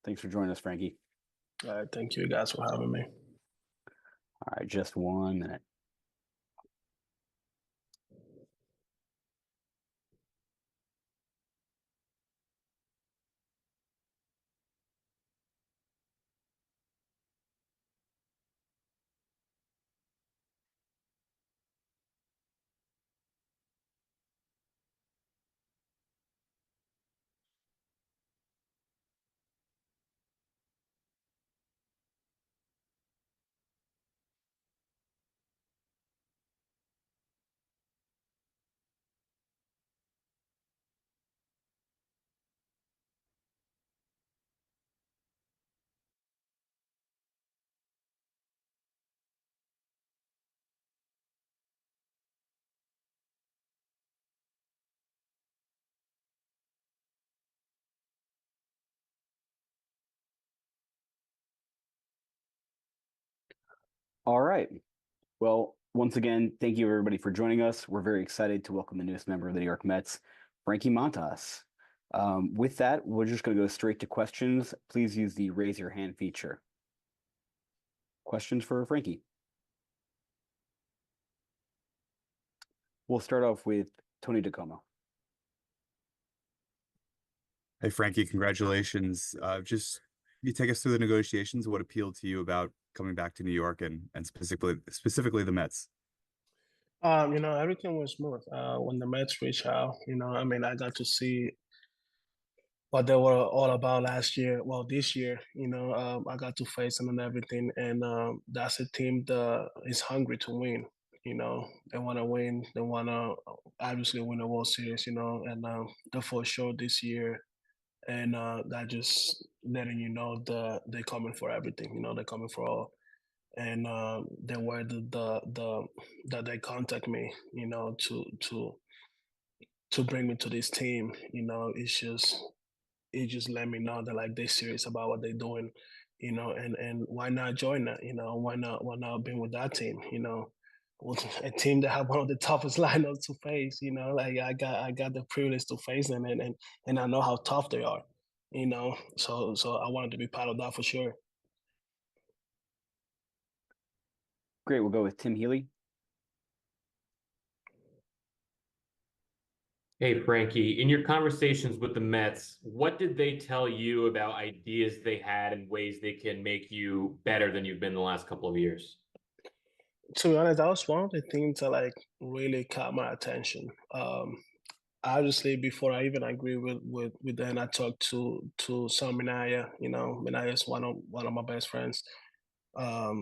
Thanks for joining us, Frankie. All right, thank you guys for having me. All right, just 1 minute. All right. Well, once again, thank you everybody for joining us. We're very excited to welcome the newest member of the New York Mets, Frankie Montas. With that, we're just going to go straight to questions. Please use the raise your hand feature. Questions for Frankie? We'll start off with Tony DeComo. Hey, Frankie, congratulations. Just you take us through the negotiations. What appealed to you about coming back to New York and specifically the Mets? Everything was smooth. When the Mets reached out, I got to see what they were all about last year. Well, this year, I got to face them and everything, and that's a team that is hungry to win. They want to win. They want to obviously win the World Series. And they're for sure this year. And that just letting you know they're coming for everything. They're coming for all. And the way that they contact me, to bring me to this team, it just let me know that like they're serious about what they're doing, and why not join that, why not be with that team, a team that have one of the toughest lineups to face, like I got the privilege to face them, and I know how tough they are, so I wanted to be part of that for sure. Great. We'll go with Tim Healy. Hey, Frankie, in your conversations with the Mets, what did they tell you about ideas they had and ways they can make you better than you've been the last couple of years? To be honest, that was one of the things that like really caught my attention. Obviously, before I even agree with them, I talked to some Manaea. Manaea is one of my best friends. I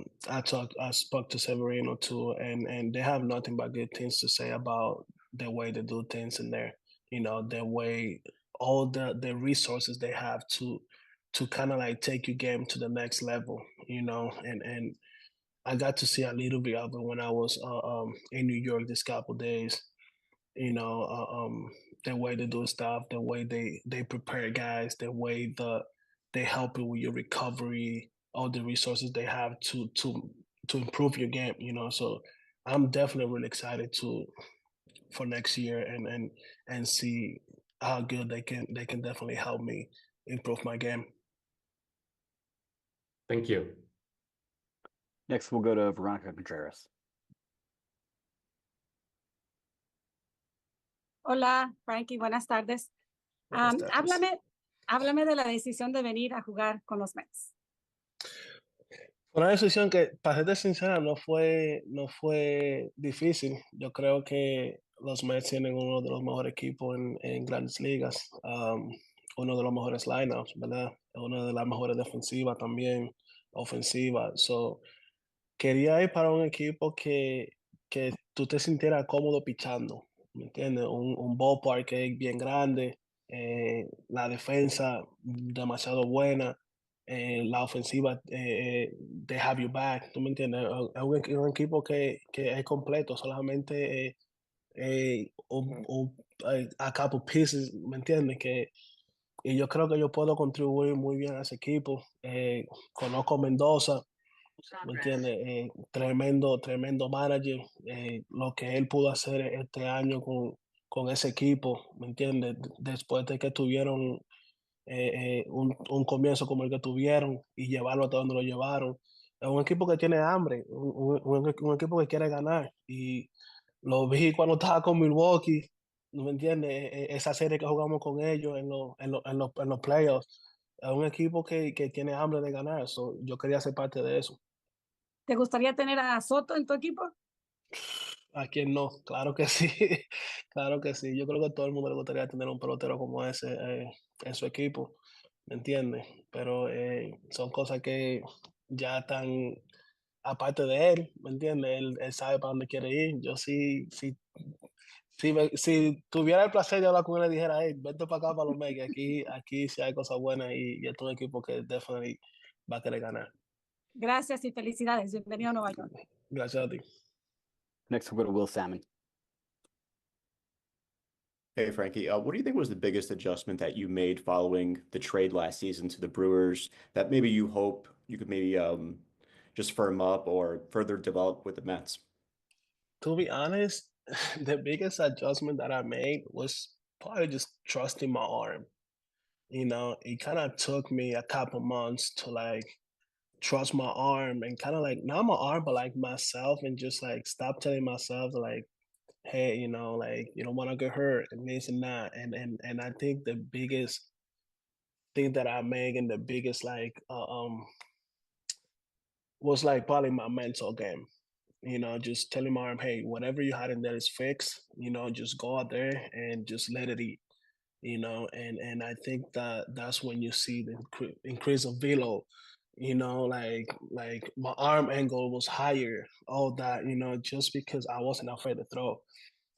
spoke to Severino too, and they have nothing but good things to say about the way they do things in there. The way all the resources they have to kind of like take your game to the next level. And I got to see a little bit of it when I was in New York this couple days. The way they do stuff, the way they prepare guys, the way they help you with your recovery, all the resources they have to improve your game. So I'm definitely really excited to for next year and see how good they can definitely help me improve my game. Thank you. Next, we'll go to Veronica Contreras. Hola, Frankie, buenas tardes. Buenas tardes. Háblame de la decisión de venir a jugar con los Mets. Una decisión que, para serte sincera, no fue difícil. Yo creo que los Mets tienen uno de los mejores equipos en grandes ligas, uno de los mejores lineups, ¿verdad? Una de las mejores defensivas también, ofensiva. So, quería ir para un equipo que tú te sintieras cómodo pichando, ¿me entiendes? Un ballpark que es bien grande, la defensa demasiado buena, la ofensiva they have you back, ¿tú me entiendes? Es un equipo que es completo, solamente a couple pieces, ¿me entiendes? Y yo creo que yo puedo contribuir muy bien a ese equipo. Conozco a Mendoza, ¿me entiendes? Tremendo, tremendo manager. Lo que él pudo hacer este año con ese equipo, ¿me entiendes? Después de que tuvieron un comienzo como el que tuvieron y llevarlo hasta donde lo llevaron. Es un equipo que tiene hambre, un equipo que quiere ganar. Y lo vi cuando estaba con Milwaukee, ¿no me entiendes? Esa serie que jugamos con ellos en los playoffs. Es un equipo que tiene hambre de ganar. So, yo quería ser parte de eso. ¿Te gustaría tener a Soto en tu equipo? ¿A quién no? Claro que sí, claro que sí. Yo creo que a todo el mundo le gustaría tener un pelotero como ese en su equipo, ¿me entiendes? Pero son cosas que ya están aparte de él, ¿me entiendes? Él sabe para dónde quiere ir. Yo si tuviera el placer de hablar con él, le dijera, hey, vente para acá, para los Mets, que aquí sí hay cosas buenas y es un equipo que definitivamente va a querer ganar. Gracias y felicidades. Bienvenido a Nueva York. Gracias a ti. Next, we'll go to Will Salmon. Hey, Frankie, what do you think was the biggest adjustment that you made following the trade last season to the Brewers that maybe you hope you could maybe just firm up or further develop with the Mets? To be honest, the biggest adjustment that I made was probably just trusting my arm. You know, it kind of took me a couple months to like trust my arm and kind of like not my arm, but like myself, and just like stop telling myself like, hey, you know, like you don't want to get hurt and this and that. And I think the biggest thing that I made and the biggest like was like probably my mental game. You know, just telling my arm, hey, whatever you had in there is fixed. You know, just go out there and just let it eat. You know, and I think that that's when you see the increase of velo. You know, like my arm angle was higher, all that. You know, just because I wasn't afraid to throw.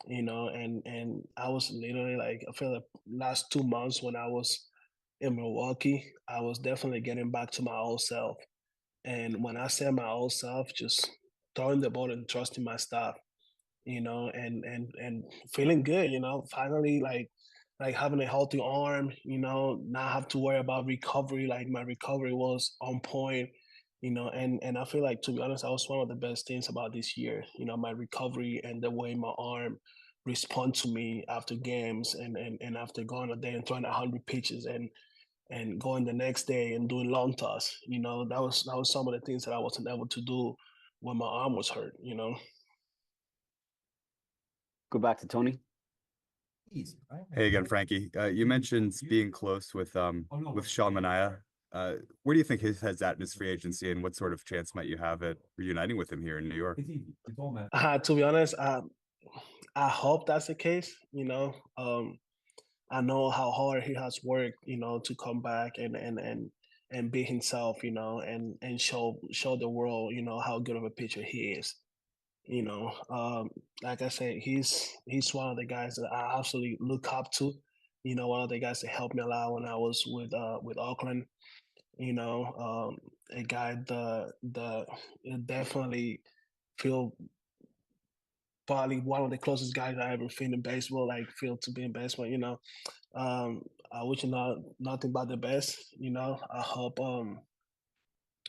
You know, and I was literally like, I feel like last 2 months when I was in Milwaukee, I was definitely getting back to my old self. And when I say my old self, just throwing the ball and trusting my stuff, you know, and feeling good, you know, finally like having a healthy arm, you know, not have to worry about recovery. Like my recovery was on point, you know, and I feel like to be honest, that was one of the best things about this year, you know, my recovery and the way my arm respond to me after games and after going a day and throwing 100 pitches and going the next day and doing long toss. You know, that was some of the things that I wasn't able to do when my arm was hurt. You know. Go back to Tony. Hey again, Frankie. You mentioned being close with Sean Manaea. Where do you think his head's at in his free agency, and what sort of chance might you have at reuniting with him here in New York? To be honest, I hope that's the case. You know, I know how hard he has worked. You know, to come back and be himself. You know, and show the world. You know how good of a pitcher he is. You know, like I said, he's one of the guys that I absolutely look up to. You know, one of the guys that helped me a lot when I was with Oakland. You know, a guy the definitely feel probably one of the closest guys I ever feel in baseball, like feel to be in baseball. You know, I wish him nothing but the best. You know, I hope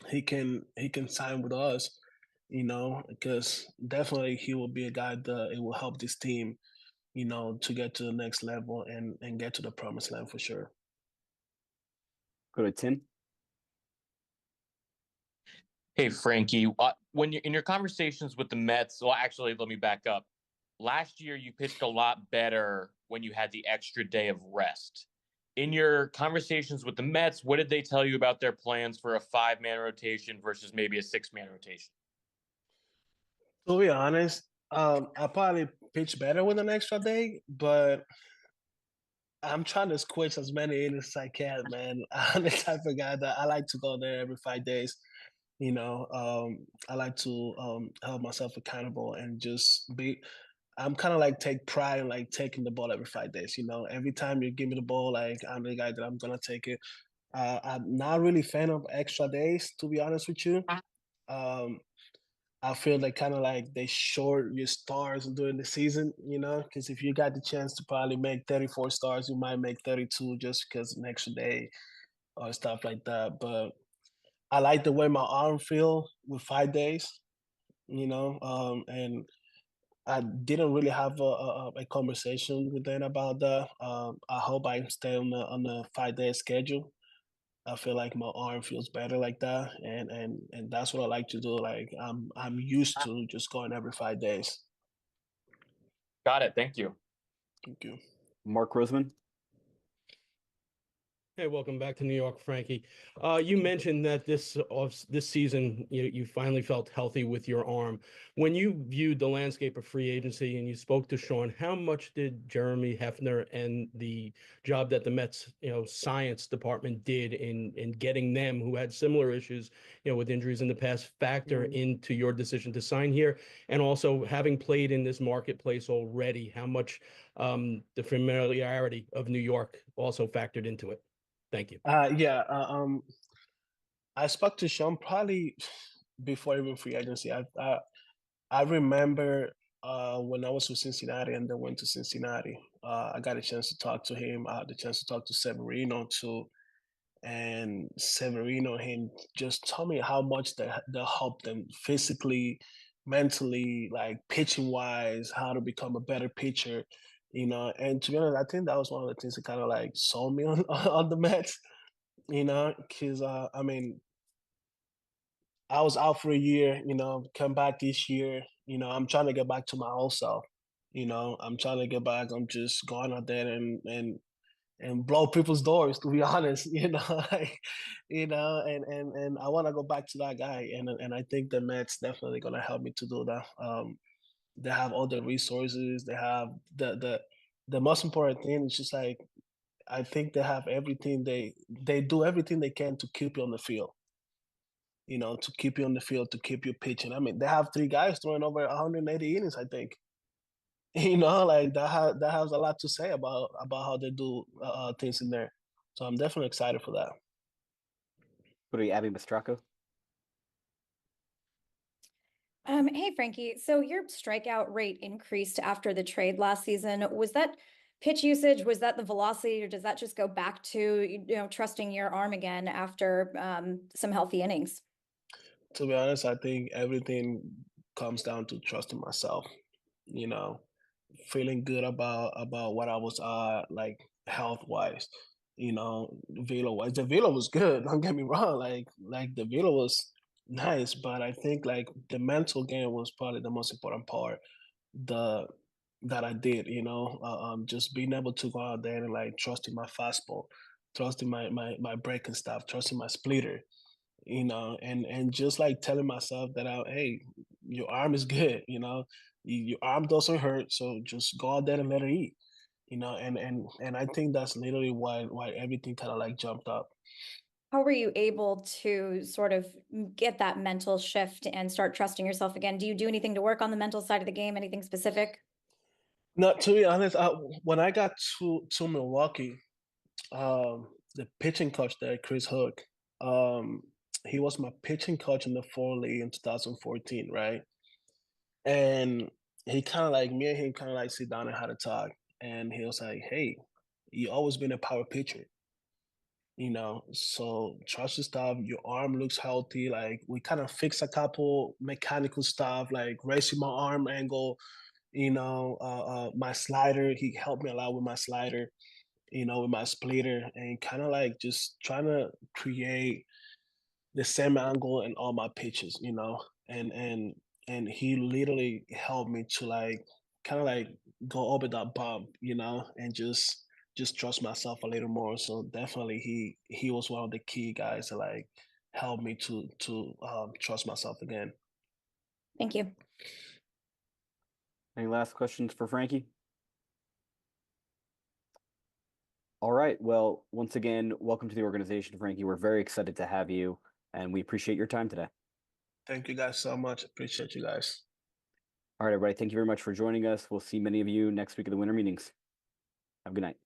he can sign with us, you know, because definitely he will be a guy that it will help this team, you know, to get to the next level and get to the promised land for sure. Go to Tim. Hey, Frankie, when you're in your conversations with the Mets, well, actually, let me back up. Last year, you pitched a lot better when you had the extra day of rest. In your conversations with the Mets, what did they tell you about their plans for a 5-man rotation versus maybe a 6-man rotation? To be honest, I probably pitch better with an extra day, but I'm trying to squish as many innings as I can, man. I'm the type of guy that I like to go there every 5 days. You know, I like to hold myself accountable and just be. I'm kind of like take pride in like taking the ball every 5 days. You know, every time you give me the ball, like I'm the guy that I'm gonna take it. I'm not really fan of extra days, to be honest with you. Um, I feel like kind of like they short your stars during the season, you know, because if you got the chance to probably make 34 stars, you might make 32 just because an extra day or stuff like that. But I like the way my arm feel with 5 days, you know, and I didn't really have a conversation with them about that. I hope I stay on the 5 day schedule. I feel like my arm feels better like that, and that's what I like to do. Like I'm used to just going every 5 days. Got it. Thank you. Thank you. Mark Roseman. Hey, welcome back to New York, Frankie. You mentioned that this season you finally felt healthy with your arm. When you viewed the landscape of free agency and you spoke to Sean, how much did Jeremy Hefner and the job that the Mets science department did in getting them, who had similar issues with injuries in the past, factor into your decision to sign here? And also, having played in this marketplace already, how much the familiarity of New York also factored into it? Thank you. I spoke to Sean probably before even free agency. I remember when I was with Cincinnati and then went to Cincinnati. I got a chance to talk to him. I had the chance to talk to Severino too. And Severino, him just told me how much that helped them physically, mentally, like pitching wise, how to become a better pitcher. And to be honest, I think that was one of the things that kind of like sold me on the Mets, because I mean, I was out for a year, come back this year, I'm trying to get back to my old self. I'm trying to get back. I'm just going out there and blow people's doors, to be honest, like, and I want to go back to that guy. And I think the Mets definitely going to help me to do that. They have all the resources. They have the most important thing is just like, I think they have everything. They do everything they can to keep you on the field. To keep you on the field, to keep you pitching. I mean, they have 3 guys throwing over 180 innings, I think. Like that has a lot to say about how they do things in there. So I'm definitely excited for that. What are you, Abby Mastracco? Hey, Frankie. So your strikeout rate increased after the trade last season. Was that pitch usage? Was that the velocity, or does that just go back to trusting your arm again after some healthy innings? To be honest, I think everything comes down to trusting myself. Feeling good about what I was like health wise. Velo wise, the velo was good. Don't get me wrong. Like the velo was nice, but I think like the mental game was probably the most important part. The that I did, just being able to go out there and like trusting my fastball, trusting my breaking stuff, trusting my splitter, and just like telling myself that hey, your arm is good, your arm doesn't hurt, so just go out there and let it eat, and I think that's literally why everything kind of like jumped up. How were you able to sort of get that mental shift and start trusting yourself again? Do you do anything to work on the mental side of the game? Anything specific? No, to be honest, when I got to Milwaukee, the pitching coach there, Chris Hook, he was my pitching coach in the fall league in 2014, right? And he kind of like me and him kind of like sit down and had a talk, and he was like, "Hey, you always been a power pitcher, so trust your stuff. Your arm looks healthy. Like we kind of fix a couple mechanical stuff, like raising my arm angle." My slider, he helped me a lot with my slider, with my splitter, and kind of like just trying to create the same angle in all my pitches, and he literally helped me to like kind of like go over that bump, and just trust myself a little more. So definitely he was one of the key guys that like helped me to trust myself again. Thank you. Any last questions for Frankie? All right. Well, once again, welcome to the organization, Frankie. We're very excited to have you, and we appreciate your time today. Thank you guys so much. Appreciate you guys. All right, everybody. Thank you very much for joining us. We'll see many of you next week at the winter meetings. Have a good night.